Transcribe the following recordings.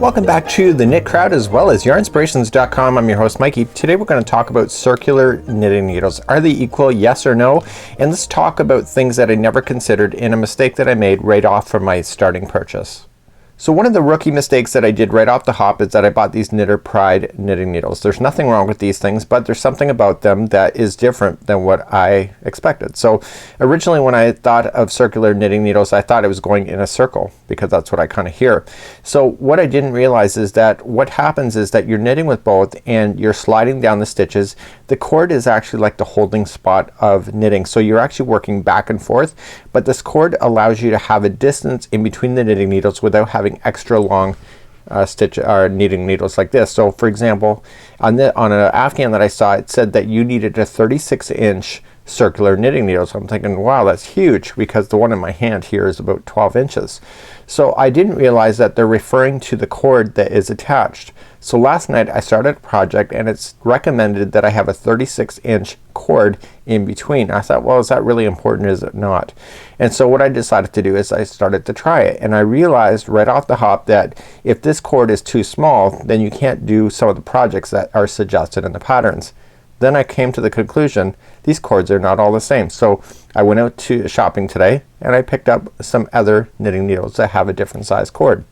Welcome back to the Knit Crowd as well as yarnspirations.com. I'm your host Mikey. Today we're going to talk about circular knitting needles. Are they equal? Yes or no? And let's talk about things that I never considered and a mistake that I made right off from my starting purchase. So one of the rookie mistakes that I did right off the hop is that I bought these Knitter Pride knitting needles. There's nothing wrong with these things, but there's something about them that is different than what I expected. So originally when I thought of circular knitting needles, I thought it was going in a circle because that's what I kind of hear. So what I didn't realize is that what happens is that you're knitting with both and you're sliding down the stitches. The cord is actually like the holding spot of knitting. So you're actually working back and forth, but this cord allows you to have a distance in between the knitting needles without having extra long stitch or knitting needles like this. So for example, on an Afghan that I saw, it said that you needed a 36-inch circular knitting needle. So I'm thinking, wow, that's huge, because the one in my hand here is about 12 inches. So I didn't realize that they're referring to the cord that is attached. So last night I started a project and it's recommended that I have a 36-inch cord in between. I thought, well, is that really important? Is it not? And so what I decided to do is I started to try it, and I realized right off the hop that if this cord is too small, then you can't do some of the projects that are suggested in the patterns. Then I came to the conclusion these cords are not all the same. So I went out to shopping today and I picked up some other knitting needles that have a different size cord.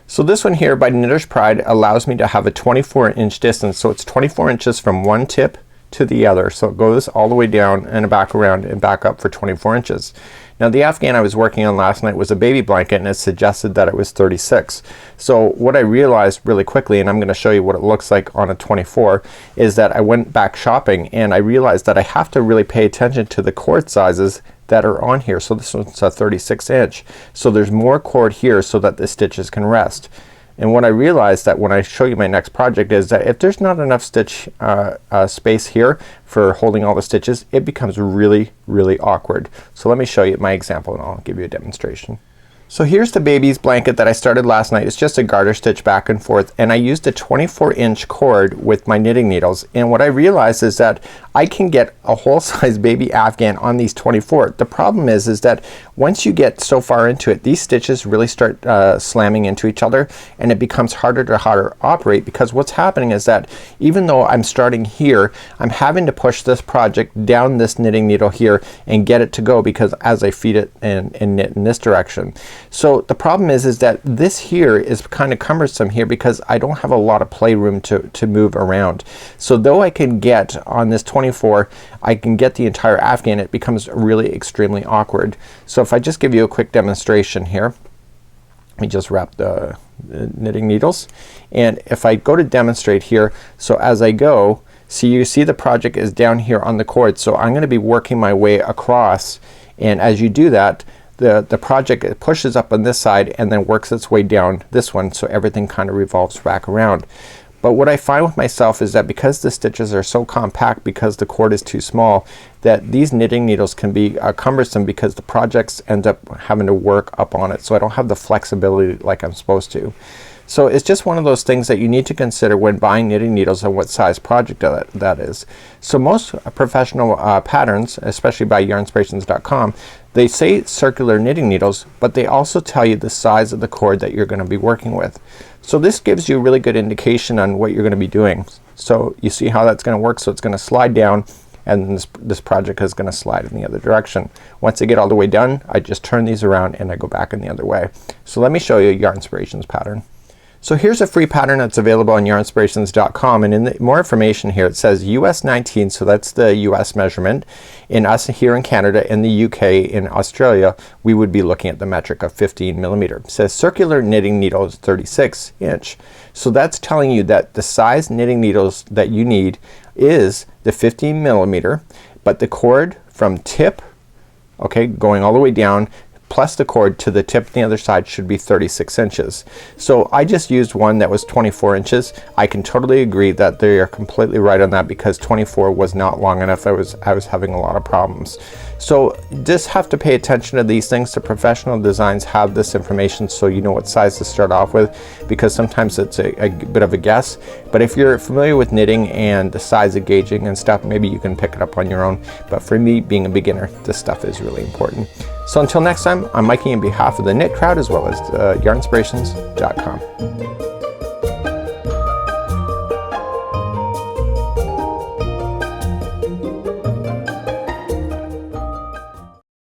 So this one here by Knitter's Pride allows me to have a 24-inch distance. So it's 24 inches from one tip to the other. So it goes all the way down and back around and back up for 24 inches. Now the Afghan I was working on last night was a baby blanket, and it suggested that it was 36. So what I realized really quickly, and I'm going to show you what it looks like on a 24, is that I went back shopping and I realized that I have to really pay attention to the cord sizes that are on here. So this one's a 36-inch. So there's more cord here so that the stitches can rest. And what I realized that when I show you my next project is that if there's not enough stitch space here for holding all the stitches, it becomes really awkward. So let me show you my example and I'll give you a demonstration. So here's the baby's blanket that I started last night. It's just a garter stitch back and forth, and I used a 24-inch cord with my knitting needles. And what I realized is that I can get a whole size baby Afghan on these 24. The problem is that once you get so far into it, these stitches really start slamming into each other, and it becomes harder to operate, because what's happening is that even though I'm starting here, I'm having to push this project down this knitting needle here and get it to go, because as I feed it and knit in this direction. So the problem is that this here is kind of cumbersome here because I don't have a lot of playroom to move around. So though I can get on this 24, I can get the entire Afghan, it becomes really extremely awkward. So if I just give you a quick demonstration here, let me just wrap the knitting needles, and if I go to demonstrate here, so as I go, you see the project is down here on the cord. So I'm going to be working my way across, and as you do that, the project, it pushes up on this side and then works its way down this one, so everything kind of revolves back around. But what I find with myself is that because the stitches are so compact, because the cord is too small, that these knitting needles can be cumbersome because the projects end up having to work up on it. So I don't have the flexibility like I'm supposed to. So it's just one of those things that you need to consider when buying knitting needles and what size project that is. So most professional patterns, especially by yarnspirations.com, they say circular knitting needles, but they also tell you the size of the cord that you're going to be working with. So this gives you a really good indication on what you're going to be doing. So you see how that's going to work. So it's going to slide down, and then this project is going to slide in the other direction. Once I get all the way done, I just turn these around and I go back in the other way. So let me show you a Yarn Inspirations pattern. So here's a free pattern that's available on yarnspirations.com, and in the more information here it says US 19, so that's the US measurement. In us here in Canada, in the UK, in Australia, we would be looking at the metric of 15 millimeter. It says circular knitting needle is 36-inch. So that's telling you that the size knitting needles that you need is the 15 millimeter, but the cord from tip, okay, going all the way down, plus the cord to the tip on the other side should be 36 inches. So I just used one that was 24 inches. I can totally agree that they are completely right on that, because 24 was not long enough. I was having a lot of problems. So just have to pay attention to these things. The professional designs have this information so you know what size to start off with, because sometimes it's a bit of a guess. But if you're familiar with knitting and the size of gauging and stuff, maybe you can pick it up on your own. But for me, being a beginner, this stuff is really important. So until next time, I'm Mikey on behalf of the Knit Crowd as well as yarnspirations.com.